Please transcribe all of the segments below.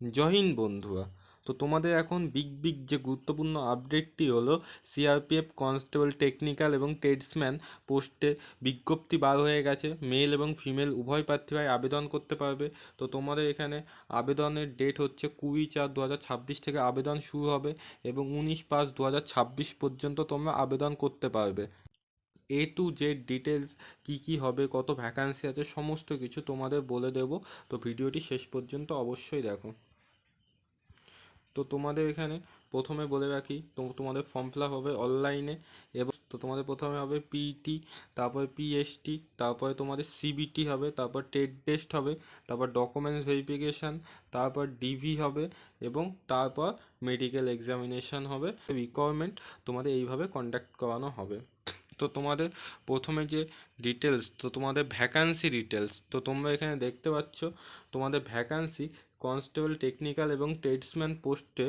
জয় হিন্দ বন্ধুরা। তো তোমাদের এখন বিগ যে গুরুত্বপূর্ণ আপডেটটি হলো সিআরপিএফ কনস্টেবল টেকনিক্যাল এবং ট্রেডসম্যান পোস্টে বিজ্ঞপ্তি বার হয়ে গেছে। মেল এবং ফিমেল উভয় প্রার্থীরাই আবেদন করতে পারবে। তো তোমাদের এখানে আবেদনের ডেট হচ্ছে 20/4/2026 থেকে আবেদন শুরু হবে এবং 19/5/2026 পর্যন্ত তোমরা আবেদন করতে পারবে। A to Z ডিটেলস কি হবে, কত ভ্যাকান্সি আছে, সমস্ত কিছু তোমাদের বলে দেব। তো ভিডিওটি শেষ পর্যন্ত অবশ্যই দেখো। তো তোমাদের এখানে প্রথমে বলে রাখি, তোমাদের ফর্ম ফিল আপ হবে অনলাইনে। এবং তো তোমাদের প্রথমে হবে পিইটি, তারপরে পিএসটি, তারপরে তোমাদের সিবিটি হবে, তারপর টেট টেস্ট হবে, তারপর ডকুমেন্টস ভেরিফিকেশান, তারপর ডিভি হবে এবং তারপর মেডিকেল এক্সামিনেশান হবে। রিকোয়ারমেন্ট তোমাদের এইভাবে কন্ডাক্ট করানো হবে। তো তোমাদের প্রথমে যে ডিটেলস, তো তোমাদের ভ্যাকান্সি ডিটেলস, তো তোমরা এখানে দেখতে পাচ্ছ তোমাদের ভ্যাকান্সি কনস্টেবল টেকনিক্যাল এবং ট্রেডসম্যান পোস্টে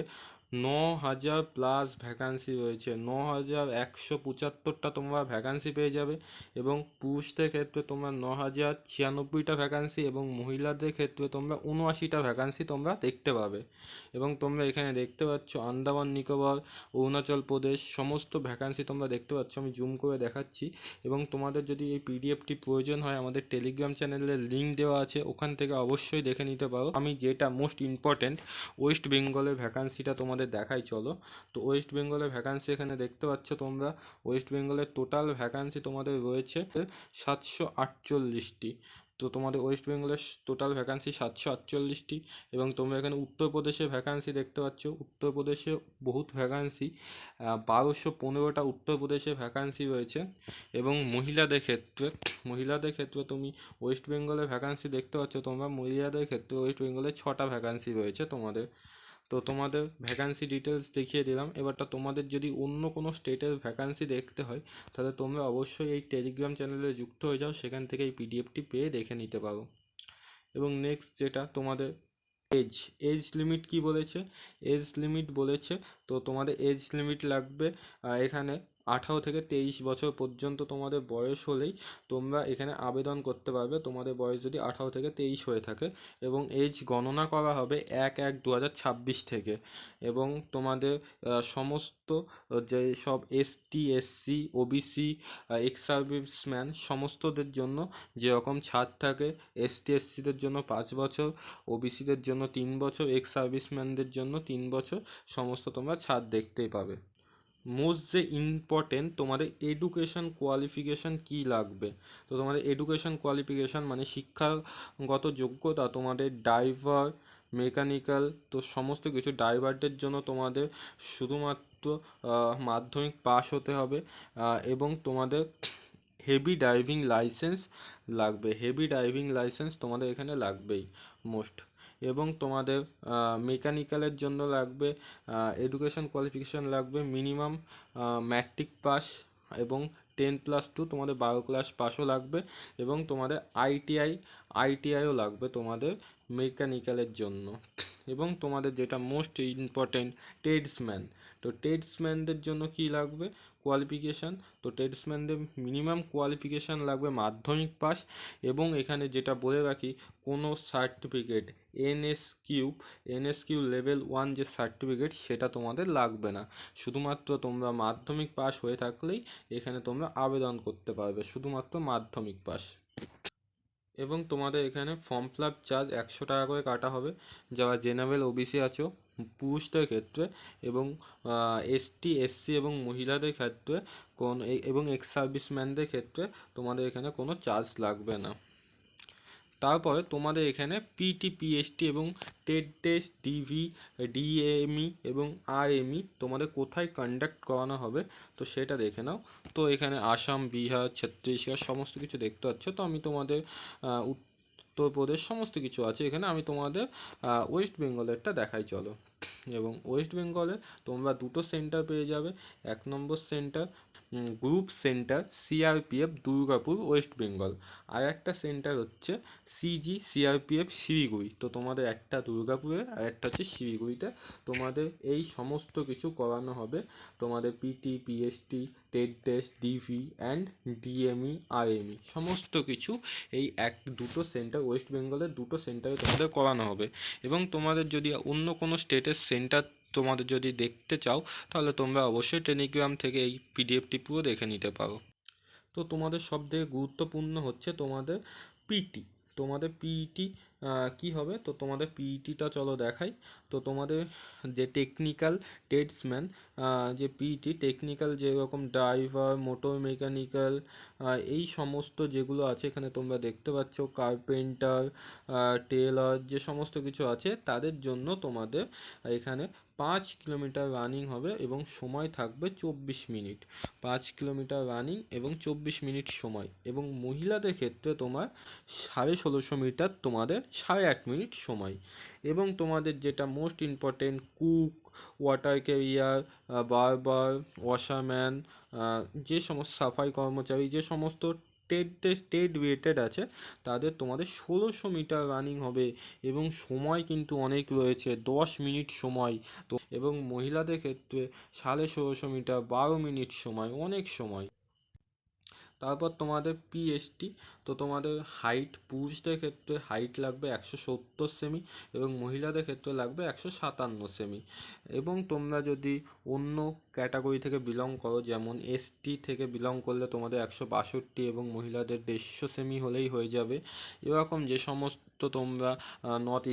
9,000 প্লাস ভ্যাকান্সি রয়েছে। 9,175টা তোমরা ভ্যাকান্সি পেয়ে যাবে এবং পুরুষদের ক্ষেত্রে তোমরা 9,096টা ভ্যাকান্সি এবং মহিলাদের ক্ষেত্রে তোমরা 79টা ভ্যাকান্সি তোমরা দেখতে পাবে। এবং তোমরা এখানে দেখতে পাচ্ছ আন্দামান নিকোবর, অরুণাচল প্রদেশ সমস্ত ভ্যাকান্সি তোমরা দেখতে পাচ্ছ। আমি জুম করে দেখাচ্ছি। এবং তোমাদের যদি এই পিডিএফটি প্রয়োজন হয়, আমাদের টেলিগ্রাম চ্যানেলের লিঙ্ক দেওয়া আছে, ওখান থেকে অবশ্যই দেখে নিতে পারো। আমি যেটা মোস্ট ইম্পর্ট্যান্ট ওয়েস্ট বেঙ্গলের ভ্যাকান্সিটা তোমাদের দেখাই চলো। তো ওয়েস্ট বেঙ্গলের ভ্যাকান্সি এখানে দেখতে পাচ্ছ তোমরা। ওয়েস্ট বেঙ্গলের টোটাল ভ্যাকান্সি তোমাদের রয়েছে 748টি। তো তোমাদের ওয়েস্ট বেঙ্গলের টোটাল ভ্যাকান্সি 748টি। এবং তোমরা এখানে উত্তরপ্রদেশের ভ্যাকান্সি দেখতে পাচ্ছ। উত্তরপ্রদেশে বহুত ভ্যাকান্সি, 1215টা উত্তরপ্রদেশে ভ্যাকান্সি রয়েছে। এবং মহিলাদের ক্ষেত্রে তুমি ওয়েস্ট বেঙ্গলের ভ্যাকান্সি দেখতে পাচ্ছ তোমরা। মহিলাদের ক্ষেত্রে ওয়েস্ট বেঙ্গলে 6টা ভ্যাকান্সি রয়েছে তোমাদের। তো তোমাদের ভ্যাকান্সি ডিটেলস দেখিয়ে দিলাম। এবারটা তোমাদের যদি অন্য কোনো স্টেটের ভ্যাকান্সি দেখতে হয়, তাহলে তোমরা অবশ্যই এই টেলিগ্রাম চ্যানেলে যুক্ত হয়ে যাও, সেখান থেকে এই পিডিএফটি পেয়ে দেখে নিতে পারো। এবং নেক্সট যেটা তোমাদের এজ লিমিট কি বলেছে, এজ লিমিট বলেছে তো তোমাদের এজ লিমিট লাগবে এখানে 18 থেকে 23 বছর পর্যন্ত তোমাদের বয়স হলেই তোমরা এখানে আবেদন করতে পারবে, তোমাদের বয়স যদি 18 থেকে 23 হয়ে থাকে। এবং এজ গণনা করা হবে 1/1/2026 থেকে। এবং তোমাদের সমস্ত যে সব ST, SC, OBC, ex serviceman সমস্তদের জন্য যেরকম ছাড় থাকে, এসটি এসসিদের জন্য 5 বছর, ওবিসিদের জন্য 3 বছর, এক্স সার্ভিসম্যানদের জন্য 3 বছর, সমস্ত তোমরা ছাড় দেখতেই পাবে। মোস্ট যে ইম্পর্টেন্ট তোমাদের এডুকেশন কোয়ালিফিকেশান কি লাগবে। তো তোমাদের এডুকেশন কোয়ালিফিকেশান মানে শিক্ষাগত যোগ্যতা তোমাদের ড্রাইভার, মেকানিক্যাল, তো সমস্ত কিছু ড্রাইভারদের জন্য তোমাদের শুধুমাত্র মাধ্যমিক পাস হতে হবে। এবং তোমাদের হেভি ড্রাইভিং লাইসেন্স লাগবে। হেভি ড্রাইভিং লাইসেন্স তোমাদের এখানে লাগবেই মোস্ট। এবং তোমাদের মেকানিক্যালের জন্য লাগবে এডুকেশন কোয়ালিফিকেশান লাগবে মিনিমাম ম্যাট্রিক পাস এবং 10+2 তোমাদের 12 ক্লাস পাসও লাগবে। এবং তোমাদের আইটিআইও লাগবে তোমাদের মেকানিক্যালের জন্য। এবং তোমাদের যেটা মোস্ট ইম্পর্টেন্ট ট্রেডসম্যান, তো ট্রেডসম্যানদের জন্য কি লাগবে কোয়ালিফিকেশান, তো ট্রেডসম্যানদের মিনিমাম কোয়ালিফিকেশান লাগবে মাধ্যমিক পাস। এবং এখানে যেটা বলে রাখি, কোনো সার্টিফিকেট এনএসকিউ লেভেল 1 যে সার্টিফিকেট সেটা তোমাদের লাগবে না। শুধুমাত্র তোমরা মাধ্যমিক পাস হয়ে থাকলেই এখানে তোমরা আবেদন করতে পারবে, শুধুমাত্র মাধ্যমিক পাস। এবং তোমাদের এখানে ফর্ম ফিল আপ চার্জ 100 টাকা করে কাটা হবে যারা জেনারেল ওবিসি আছো পুরুষদের ক্ষেত্রে। এবং এসটি, এসসি এবং মহিলাদের ক্ষেত্রে এবং এক্স সার্ভিসম্যানদের ক্ষেত্রে তোমাদের এখানে কোনো চার্জ লাগবে না। তারপরে তোমাদের এখানে পিটি, পিএসটি এবং টেট টেস্ট, ডিভি, ডিএমই এবং আরএমই তোমাদের কোথায় কন্ডাক্ট করানো হবে তো সেটা দেখে নাও। তো এখানে আসাম, বিহার, ছত্তিশগড় সমস্ত কিছু দেখতে পাচ্ছ। তো আমি তোমাদের উত্তরপ্রদেশ সমস্ত কিছু আছে এখানে, আমি তোমাদের ওয়েস্ট বেঙ্গলেরটা দেখাই চলো। এবং ওয়েস্ট বেঙ্গলে তোমরা দুটো সেন্টার পেয়ে যাবে। 1 নম্বর centre group centre CRPF Durgapur West Bengal, আর একটা সেন্টার হচ্ছে সিজি সিআরপিএফ শিলিগুড়ি। তো তোমাদের একটা দুর্গাপুরে আর একটা হচ্ছে শিলিগুড়িতে তোমাদের এই সমস্ত কিছু করানো হবে। তোমাদের PT, PST, TET test, DV and DME, RME সমস্ত কিছু এই দুটো সেন্টার, ওয়েস্ট বেঙ্গলের দুটো সেন্টারে তোমাদের করানো হবে। এবং তোমাদের যদি অন্য কোনো স্টেটের সেন্টার তোমাদের যদি দেখতে চাও, তাহলে তোমরা অবশ্যই টেলিগ্রাম থেকে এই পিডিএফটি পুরো দেখে নিতে পারো। তো তোমাদের সবথেকে গুরুত্বপূর্ণ হচ্ছে তোমাদের পিটি। তোমাদের পিইটি কি হবে, তো তোমাদের পিইটিটা চলো দেখাই। তো তোমাদের যে টেকনিক্যাল ট্রেডসম্যান, যে পিইটি টেকনিক্যাল, যেরকম ড্রাইভার, মোটর মেকানিক্যাল, এই সমস্ত যেগুলো আছে এখানে তোমরা দেখতে পাচ্ছ, কার্পেন্টার, টেলার, যে সমস্ত কিছু আছে তাদের জন্য তোমাদের এখানে 5 কিলোমিটার রানিং হবে এবং সময় থাকবে 24 মিনিট। 5 কিলোমিটার রানিং এবং 24 মিনিট সময়। এবং মহিলাদের ক্ষেত্রে তোমার 1650 মিটার, তোমাদের 8.5 মিনিট সময়। এবং তোমাদের যেটা most important, cook, water career, বারবার, ওয়াশারম্যান, যে সমস্ত সাফাই কর্মচারী, যে সমস্ত স্টেট রিলেটেড আছে, তাদের তোমাদের 1600 মিটার রানিং হবে এবং সময় কিন্তু অনেক রয়েছে, 10 মিনিট সময়। তো এবং মহিলাদের ক্ষেত্রে 1650 মিটার, 12 মিনিট সময়, অনেক সময়। তারপর তোমাদের পিএসটি। তো তোমাদের হাইট, পুরুষদের ক্ষেত্রে হাইট লাগবে 170 সেমি এবং মহিলাদের ক্ষেত্রে লাগবে 157 সেমি। এবং তোমরা যদি অন্য ক্যাটাগরি থেকে বিলং করো, যেমন এসটি থেকে বিলং করলে তোমাদের 162 এবং মহিলাদের 150 সেমি হলেই হয়ে যাবে। এরকম যে সমস্ত তোমরা নর্থ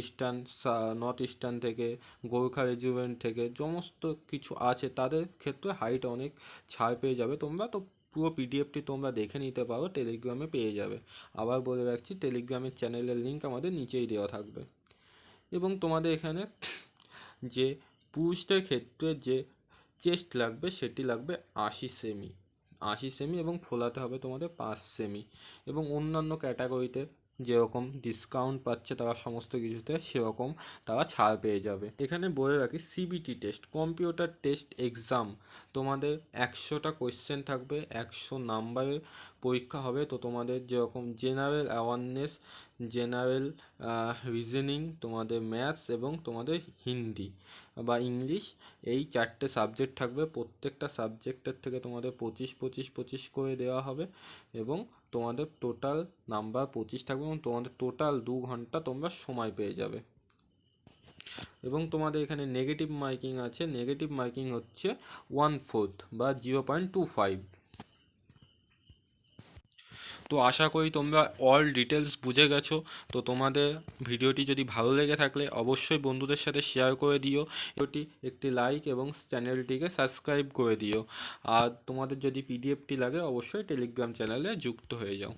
ইস্টার্ন থেকে, গোর্খা রেজিমেন্ট থেকে সমস্ত কিছু আছে, তাদের ক্ষেত্রে হাইট অনেক ছাড় পেয়ে যাবে তোমরা। তো পুরো পিডিএফটি তোমরা দেখে নিতে পারো, টেলিগ্রামে পেয়ে যাবে। আবার বলে রাখছি, টেলিগ্রামের চ্যানেলের লিঙ্ক আমাদের নিচেই দেওয়া থাকবে। এবং তোমাদের এখানে যে পুরুষদের ক্ষেত্রে যে চেস্ট লাগবে সেটি লাগবে 80 সেমি, 80 সেমি এবং ফোলাতে হবে তোমাদের 5 সেমি। এবং অন্যান্য ক্যাটাগরিতে যেরকম ডিসকাউন্ট পাচ্ছে তারা সমস্ত কিছুতে, সেরকম তারা ছাড় পেয়ে যাবে। এখানে বলে রাখি, CBT test, computer test exam, তোমাদের 100টা কোয়েশ্চেন থাকবে, 100 নাম্বারের পরীক্ষা হবে। তো তোমাদের যেরকম জেনারেল অ্যাওয়ারনেস, জেনারেল রিজনিং, তোমাদের ম্যাথস এবং তোমাদের হিন্দি বা ইংলিশ, এই 4টে সাবজেক্ট থাকবে। প্রত্যেকটা সাবজেক্টের থেকে তোমাদের 25 করে দেওয়া হবে এবং তোমাদের টোটাল নাম্বার 25 থাকবে এবং তোমাদের টোটাল 2 ঘন্টা তোমরা সময় পেয়ে যাবে। এবং তোমাদের এখানে নেগেটিভ মার্কিং আছে। নেগেটিভ মার্কিং হচ্ছে 1/4 বা 0.25। তো আশা করি তোমরা অল ডিটেলস বুঝে গেছো। তো তোমাদের ভিডিওটি যদি ভালো লেগে থাকলে অবশ্যই বন্ধুদের সাথে শেয়ার করে দিও, ভিডিওটি একটি লাইক এবং চ্যানেলটিকে সাবস্ক্রাইব করে দিও। আর তোমাদের যদি পিডিএফটি লাগে অবশ্যই টেলিগ্রাম চ্যানেলে যুক্ত হয়ে যাও।